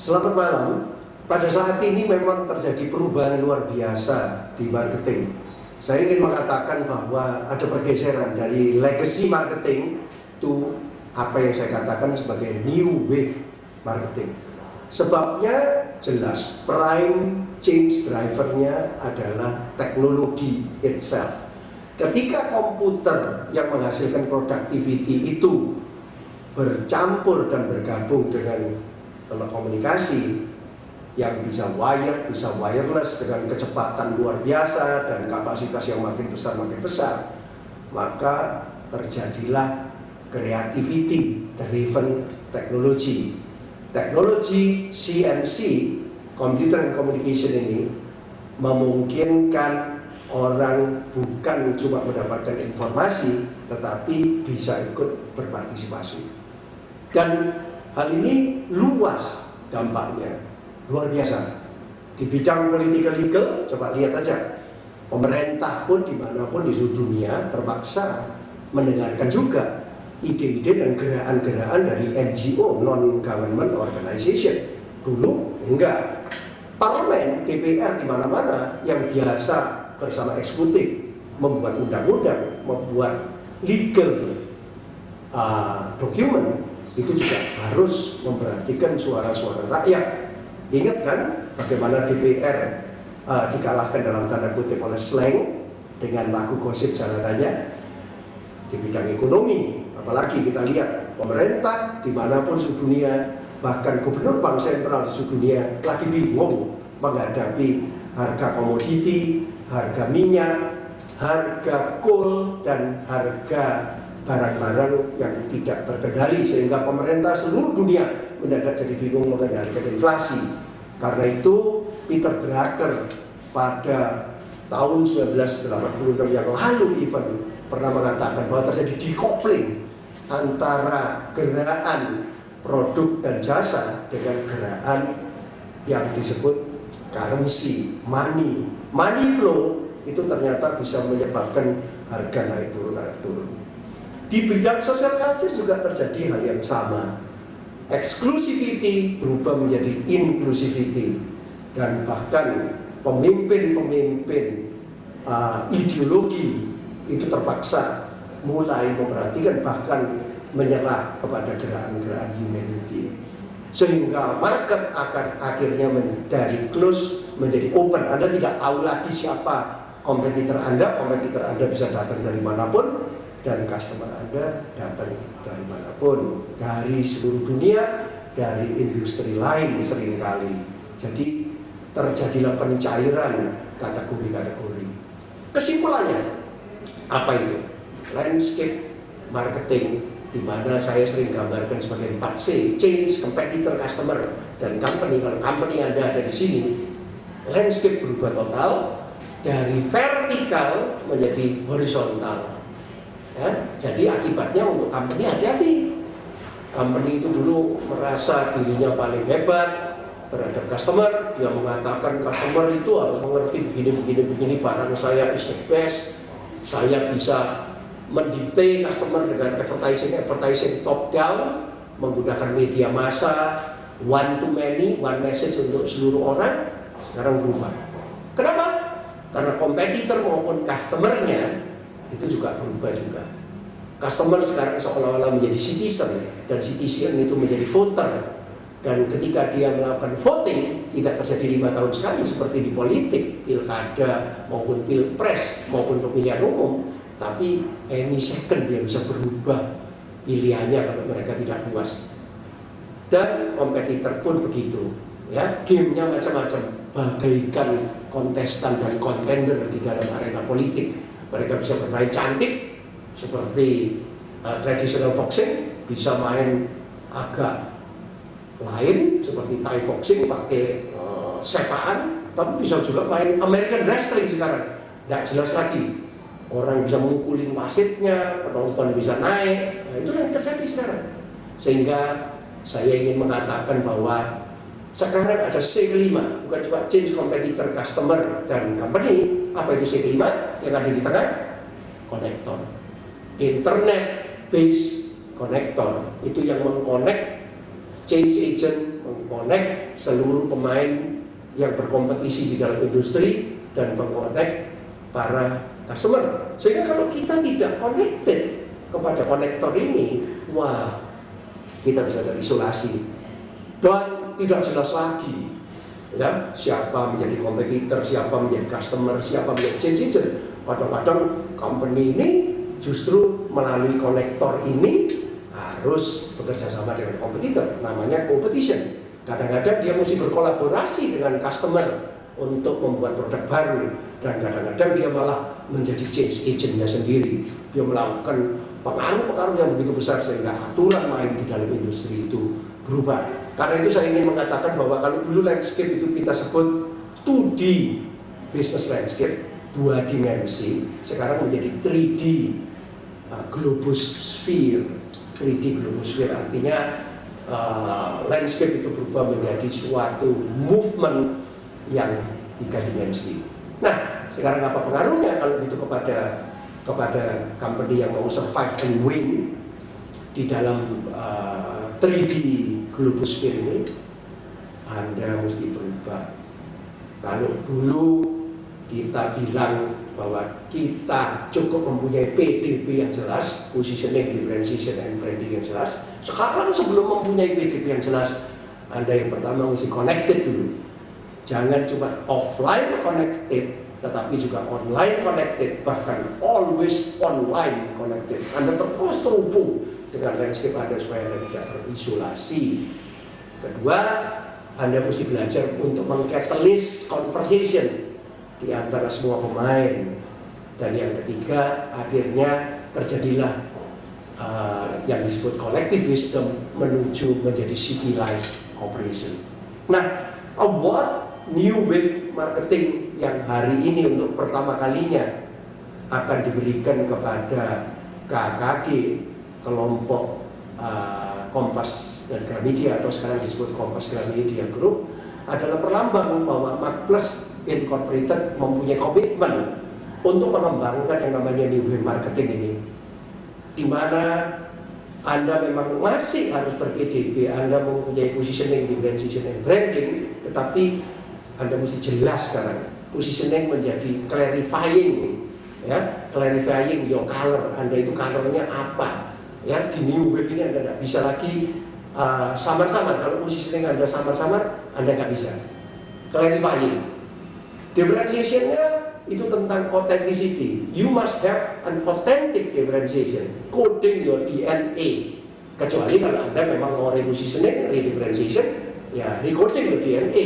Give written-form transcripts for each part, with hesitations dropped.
Selamat malam. Pada saat ini memang terjadi perubahan luar biasa di marketing. Saya ingin mengatakan bahwa ada pergeseran dari legacy marketing to apa yang saya katakan sebagai new wave marketing. Sebabnya jelas, prime change drivernya adalah teknologi itself. Ketika komputer yang menghasilkan productivity itu bercampur dan bergabung dengan telekomunikasi yang bisa wired, bisa wireless dengan kecepatan luar biasa dan kapasitas yang makin besar, maka terjadilah creativity driven technology. Teknologi CNC, Computer and Communication ini memungkinkan orang bukan cuma mendapatkan informasi, tetapi bisa ikut berpartisipasi. Dan hal ini luas dampaknya, luar biasa. Di bidang political legal, coba lihat aja, pemerintah pun dimanapun di seluruh dunia terpaksa mendengarkan juga ide-ide dan gerakan-gerakan dari NGO, non-government organization. Dulu enggak. Parlemen, DPR di mana-mana yang biasa bersama eksekutif membuat undang-undang, membuat legal dokumen, itu juga harus memperhatikan suara-suara rakyat. Ingat kan bagaimana DPR dikalahkan dalam tanda kutip oleh slang dengan lagu gosip jalanannya di bidang ekonomi. Apalagi kita lihat pemerintah dimanapun di dunia, bahkan gubernur bank sentral di seluruh dunia lagi bingung menghadapi harga komoditi, harga minyak, harga coal, dan harga barang-barang yang tidak terkendali, sehingga pemerintah seluruh dunia mendadak jadi bingung mengendalikan inflasi. Karena itu Peter Drucker pada tahun 1986 yang lalu even pernah mengatakan bahwa terjadi decoupling antara gerakan produk dan jasa dengan gerakan yang disebut currency, money. Money flow itu ternyata bisa menyebabkan harga naik turun. Di bidang social culture juga terjadi hal yang sama. Exclusivity berubah menjadi inclusivity, dan bahkan pemimpin-pemimpin ideologi itu terpaksa mulai memperhatikan, bahkan menyerah kepada gerakan-gerakan humanity, sehingga market akan akhirnya dari close menjadi open. Anda tidak tahu lagi siapa kompetitor Anda bisa datang dari manapun, dan customer Anda datang dari manapun, dari seluruh dunia, dari industri lain seringkali. Jadi terjadilah pencairan kategori-kategori. Kesimpulannya apa itu? Landscape marketing, di mana saya sering gambarkan sebagai 4C, change, competitor, customer, dan company. Kalau company Anda ada di sini, landscape berubah total dari vertikal menjadi horizontal. Ya, jadi akibatnya untuk company hati-hati. Company itu dulu merasa dirinya paling hebat terhadap customer. Dia mengatakan customer itu harus mengerti begini, barang saya is the best. Saya bisa mendikte customer dengan advertising top down, menggunakan media massa, one to many, one message untuk seluruh orang. Sekarang berubah. Kenapa? Karena kompetitor maupun customernya itu juga berubah juga. Customer sekarang seolah-olah menjadi citizen, dan citizen itu menjadi voter. Dan ketika dia melakukan voting, tidak terjadi 5 tahun sekali seperti di politik, pilkada maupun pilpres maupun pemilihan umum, tapi any second dia bisa berubah pilihannya kalau mereka tidak puas. Dan kompetitor pun begitu, ya, gamenya macam-macam, bagaikan kontestan dan kontender di dalam arena politik. Mereka bisa bermain cantik seperti traditional boxing, bisa main agak lain seperti Thai boxing pakai sepaan, tapi bisa juga main American wrestling sekarang. Tidak jelas lagi. Orang bisa memukulin wasitnya, penonton bisa naik. Nah, itu yang terjadi sekarang. Sehingga saya ingin mengatakan bahwa sekarang ada C kelima, bukan cuma change, competitor, customer, dan company. Apa itu C kelima? Yang ada di tengah? Konektor. Internet based connector. Itu yang mengkonek change agent, mengkonek seluruh pemain yang berkompetisi di dalam industri dan mengkonek para customer. Sehingga kalau kita tidak connected kepada konektor ini, wah, kita bisa terisolasi dan tidak jelas lagi ya, siapa menjadi kompetitor, siapa menjadi customer, siapa menjadi change agent. Kadang-kadang company ini justru melalui konektor ini harus bekerja sama dengan kompetitor, namanya competition. Kadang-kadang dia mesti berkolaborasi dengan customer untuk membuat produk baru, dan kadang-kadang dia malah menjadi change agentnya sendiri. Dia melakukan pengaruh-pengaruh yang begitu besar sehingga aturan main di dalam industri itu berubah. Karena itu saya ingin mengatakan bahwa kalau dulu landscape itu kita sebut 2D business landscape, 2 dimensi, sekarang menjadi 3D globosphere. 3D globosphere artinya landscape itu berubah menjadi suatu movement yang 3 dimensi. Nah, sekarang apa pengaruhnya kalau itu kepada company yang mau survive and win di dalam 3D globosphere ini? Anda mesti berubah. Kalau dulu kita bilang bahwa kita cukup mempunyai PDB yang jelas, positioning, differentiation, and branding yang jelas. Sekarang sebelum mempunyai PDB yang jelas, Anda yang pertama mesti connected dulu. Jangan cuma offline connected, tetapi juga online connected, bahkan always online connected. Anda terus terhubung dengan landscape Anda supaya Anda tidak terisolasi. Kedua, Anda mesti belajar untuk mengkatalis conversation di antara semua pemain. Dan yang ketiga, akhirnya terjadilah yang disebut collective wisdom menuju menjadi civilized cooperation. Nah, award New Wave Marketing yang hari ini untuk pertama kalinya akan diberikan kepada KKG, kelompok Kompas dan Gramedia, atau sekarang disebut Kompas Gramedia Group, adalah perlambang bahwa Marketplace Incorporated mempunyai komitmen untuk mengembangkan yang namanya New Wave Marketing ini, di mana Anda memang masih harus ber-PDB, Anda mempunyai positioning, differentiation, and branding, tetapi Anda mesti jelas sekarang. Positioning menjadi clarifying, ya, clarifying your color. Anda itu colornya apa? Ya, di New Wave ini Anda tidak bisa lagi samar-samar. Kalau positioning Anda samar-samar, Anda nggak bisa. Clarifying. Differentiation-nya itu tentang authenticity. You must have an authentic differentiation, coding your DNA. Kecuali kalau Anda memang mau repositioning, redifferentiation, ya recoding your DNA,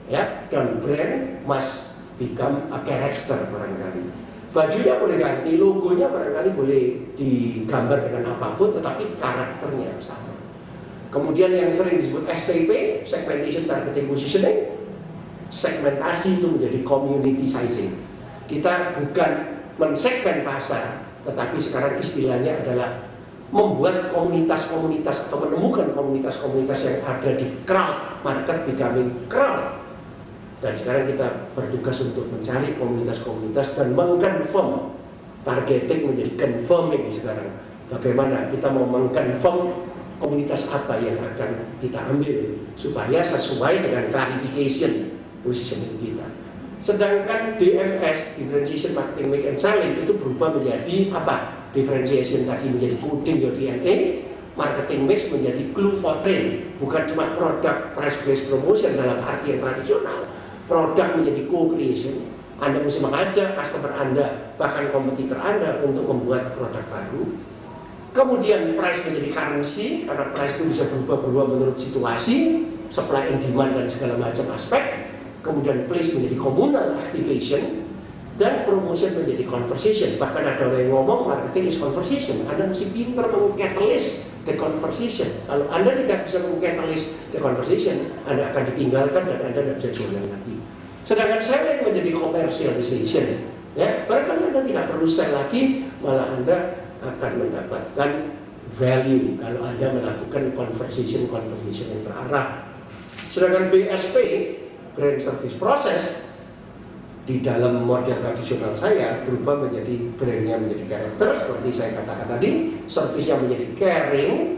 ya. Dan brand must become a character barangkali. Bajunya boleh ganti, logonya barangkali boleh digambar dengan apapun, tetapi karakternya sama. Kemudian yang sering disebut STP, segmentation, targeting, positioning. Segmentasi itu menjadi community sizing. Kita bukan mensegmen pasar, tetapi sekarang istilahnya adalah membuat komunitas-komunitas atau menemukan komunitas-komunitas yang ada di crowd, market becoming crowd. Dan sekarang kita bertugas untuk mencari komunitas-komunitas dan mengconfirm, targeting menjadi confirming sekarang. Bagaimana kita mau mengconfirm komunitas apa yang akan kita ambil supaya sesuai dengan clarification positioning kita. Sedangkan DMS, differentiation, marketing, make and selling, itu berubah menjadi apa? Differentiation tadi menjadi coding your DNA, marketing mix menjadi clue for trend. Bukan cuma produk price based promotion dalam arti yang tradisional. Produk menjadi co-creation. Anda mesti mengajak customer Anda, bahkan kompetitor Anda untuk membuat produk baru. Kemudian price menjadi currency, karena price itu bisa berubah-ubah menurut situasi, supply and demand dan segala macam aspek. Kemudian place menjadi communal activation, dan promotion menjadi conversation. Bahkan ada orang yang ngomong marketing is conversation. Anda mesti pintar mengkatalis the conversation. Kalau Anda tidak bisa mengkatalis the conversation, Anda akan ditinggalkan dan Anda tidak bisa jualan lagi. Sedangkan selling menjadi commercialization, ya, barangkali Anda tidak perlu sell lagi, malah Anda akan mendapatkan value kalau Anda melakukan conversation yang terarah. Sedangkan BSP, brand service process, di dalam model tradisional saya berubah menjadi brandnya menjadi karakter, seperti saya katakan tadi, service-nya menjadi caring,